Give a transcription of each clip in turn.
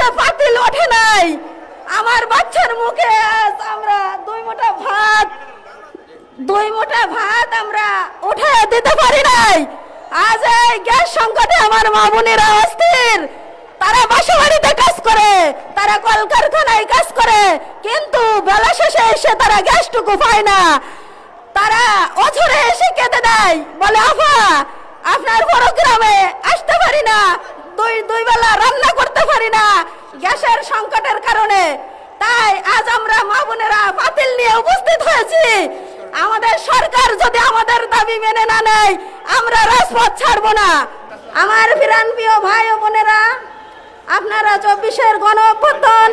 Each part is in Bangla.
আজকে পাতিল ওঠে নাই। আমার বাচ্চার মুখে আজ আমরা দুই মোটা ভাত আমরা উঠে দিতে পারি নাই। আজ এই গ্যাস সংকটে আমার মা বোনেরা অস্থির। তারা বাসা বাড়িতে কাজ করে, তারা কলকারখানায় কাজ করে, কিন্তু বেলা শেষে এসে তারা গ্যাসটুকু পায় না। তারা অঝরে এসে কেঁদে দেয়, বলে আফা আপনার প্রোগ্রামে আসতে পারি না, দুই বেলা রান্না করতে পারি না গ্যাসের সংকটের কারণে। তাই আজ আমরা মা বোনেরা পাতিল নিয়ে উপস্থিত হয়েছি। আমাদের সরকার যদি আমাদের দাবি মেনে না নেয়, আমরা রাজপথ ছাড়বো না। আমার প্রিয় ভাই ও বোনেরা, আপনারা 24-এর গণ অভ্যুত্থান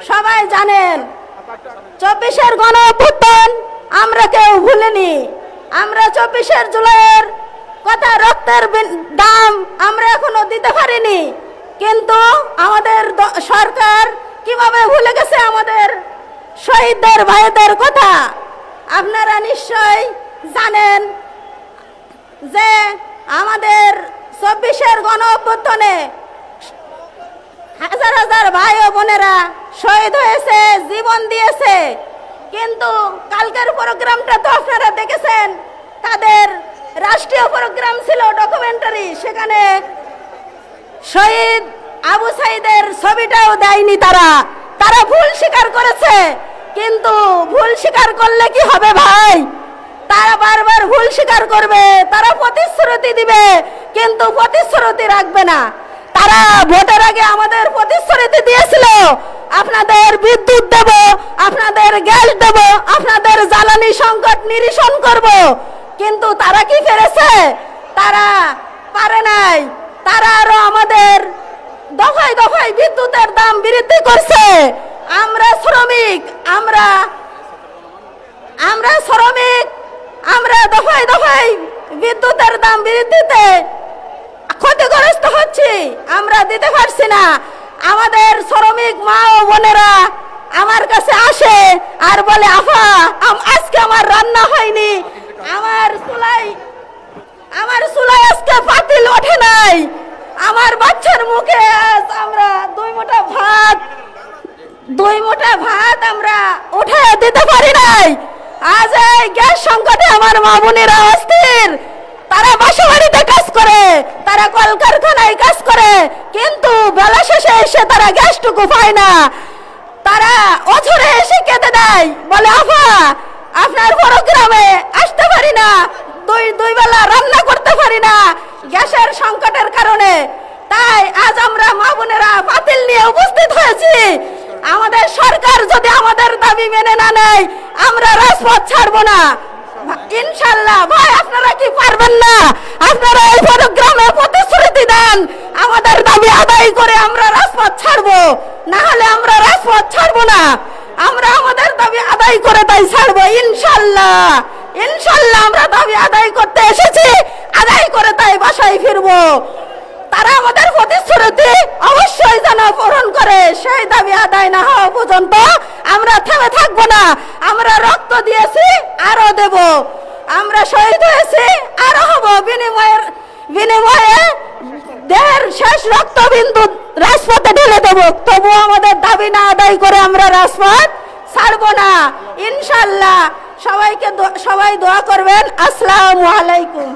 সবাই জানেন। 24-এর গণ অভ্যুত্থান আমরা কেউ ভুলিনি। আমরা 24-এর জুলাইয়ের কথা, রক্তের দাম আমরা এখনো দিতে পারিনি, কিন্তু আমাদের সরকার কিভাবে ভুলে গেছে আমাদের শহীদদের ভাইদের কথা। আপনারা নিশ্চয় জানেন যে আমাদের 24-এর গণ অভ্যুত্থানে হাজার হাজার ভাই ও বোনেরা শহীদ হয়েছে, জীবন দিয়েছে। কিন্তু কালকের প্রোগ্রামটা তো আপনারা দেখেছেন, তাদের রাষ্ট্রীয় প্রোগ্রাম ছিল ডকুমেন্টারি, সেখানে শহীদ আবু সাইদের ছবিটাও দেয়নি। তারা ভুল স্বীকার করেছে, কিন্তু ভুল স্বীকার করলে কি হবে ভাই? তারা বারবার ভুল স্বীকার করবে, তারা প্রতিশ্রুতি দিবে, কিন্তু প্রতিশ্রুতি রাখবে না। তারা ভোটের আগে আমাদের প্রতিশ্রুতি দিয়েছিল, আপনাদের বিদ্যুৎ দেব, আপনাদের গ্যাস দেব, আপনাদের জ্বালানি সংকট নিরসন করব, কিন্তু তারা কি পেরেছে? তারা পারে নাই। তারা আরো আমাদের দফায় দফায় বিদ্যুতের দাম বৃদ্ধি করছে। আমরা শ্রমিক, আমরা দফায় দফায় বিদ্যুতের দাম বৃদ্ধিতে ক্ষতিগ্রস্ত হচ্ছি, আমরা দিতে পারছি না। আমাদের শ্রমিক মা ও বোনেরা আমার কাছে আসে আর বলে আফা আজকে আমার রান্না হয়নি, আমার চুলায় আজকে পাতিল ওঠে নাই। আমার বাচ্চার মুখে আজ আমরা দুই মোটা ভাত আমরা উঠে দিতে পারি নাই। আজ এই গ্যাস সংকটে আমার মা বোনেরা অস্থির। তারা বাসা বাড়িতে কাজ করে, তারা কলকারখানায় কাজ করে, কিন্তু বেলা শেষে এসে তারা গ্যাসটুকু পায় না। তারা অঝরে এসে কেঁদে দেয়, বলে আফা আপনার প্রোগ্রামে আসতে পারি না, দুই বেলা রান্না করতে পারি না গ্যাসের সংকটের কারণে। তাই আজ আমরা মা বোনেরা পাতিল নিয়ে উপস্থিত হয়েছি। আমাদের সরকার যদি আমাদের দাবি মেনে না নেয়, আমরা রাজপথ ছাড়বো না ইনশাল্লাহ। ভাই আপনারা কি পারবেন না? আপনারা এই প্রোগ্রামে প্রতিশ্রুতি দেন, আমাদের দাবি আদায় করে আমরা রাজপথ ছাড়বো, না হলে আমরা রাজপথ ছাড়বো না। আমরা আমাদের দাবি আদায় করে তাই ছাড়বো ইনশাল্লাহ। আমরা দাবি আদায় করতে এসেছি, আদায় করে তাই বাসায় ফিরবো। তারা আমাদের প্রতিশ্রুতি অবশ্যই যেন পূরণ করে, সেই দাবি আদায় না হওয়া পর্যন্ত আমরা থেমে থাকবো না। আমরা রক্ত দিয়েছি, আরো দেব। আমরা শহীদ হয়েছি, আরো হব। বিনিময়ে দেহের শেষ রক্তবিন্দু রাজপথে ঢেলে দেব। তবু আমাদের দাবি না আদায় করে আমরা রাজপথ ছাড়বো না ইনশাল্লাহ। সবাই দোয়া করবেন। আসসালামু আলাইকুম।